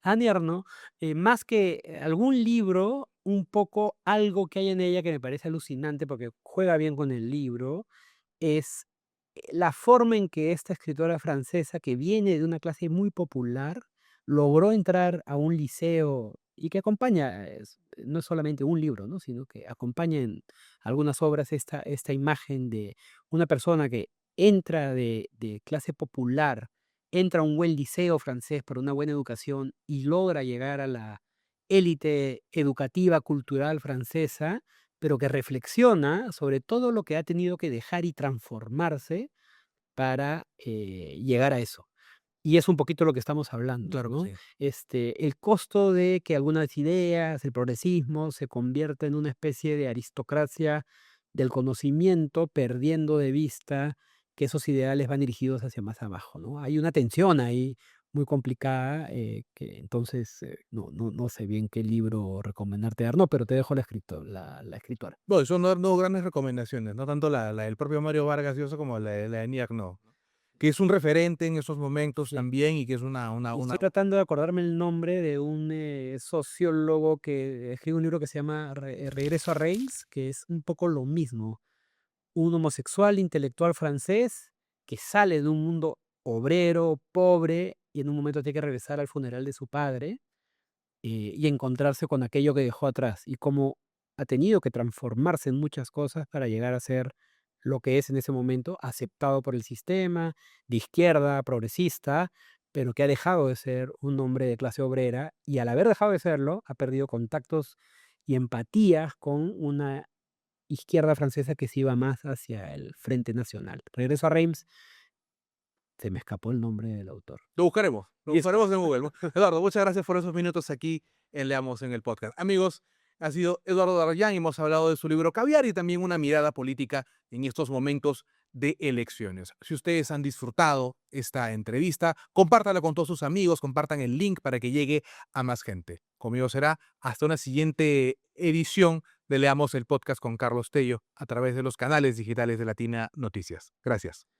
Annie Ernaux, más que algún libro, un poco algo que hay en ella que me parece alucinante porque juega bien con el libro, es la forma en que esta escritora francesa, que viene de una clase muy popular, logró entrar a un liceo y que acompaña, no es solamente un libro, ¿no? Sino que acompaña en algunas obras esta imagen de una persona que entra de clase popular, entra a un buen liceo francés para una buena educación y logra llegar a la élite educativa, cultural francesa, pero que reflexiona sobre todo lo que ha tenido que dejar y transformarse para llegar a eso. Y es un poquito lo que estamos hablando, Claro que ¿no? sí. El costo de que algunas ideas, el progresismo, se convierta en una especie de aristocracia del conocimiento, perdiendo de vista que esos ideales van dirigidos hacia más abajo, ¿no? Hay una tensión ahí muy complicada, que entonces no sé bien qué libro recomendarte dar, no, pero te dejo la escritora. Bueno, son dos grandes recomendaciones, no tanto la del propio Mario Vargas Llosa como la de Niak, no, que es un referente en esos momentos Sí. también y que es Y estoy tratando de acordarme el nombre de un sociólogo que escribe un libro que se llama Regreso a Reims, que es un poco lo mismo. Un homosexual intelectual francés que sale de un mundo obrero, pobre, y en un momento tiene que regresar al funeral de su padre y encontrarse con aquello que dejó atrás y cómo ha tenido que transformarse en muchas cosas para llegar a ser lo que es en ese momento, aceptado por el sistema, de izquierda, progresista, pero que ha dejado de ser un hombre de clase obrera y al haber dejado de serlo, ha perdido contactos y empatías con una izquierda francesa que se iba más hacia el Frente Nacional. Regreso a Reims, se me escapó el nombre del autor. lo Listo. buscaremos en Google. Eduardo, muchas gracias por esos minutos aquí en Leamos en el podcast. Amigos, ha sido Eduardo Darayán y hemos hablado de su libro Caviar y también una mirada política en estos momentos de elecciones. Si ustedes han disfrutado esta entrevista, compártala con todos sus amigos, compartan el link para que llegue a más gente. Conmigo será hasta una siguiente edición de Leamos el podcast con Carlos Tello a través de los canales digitales de Latina Noticias. Gracias.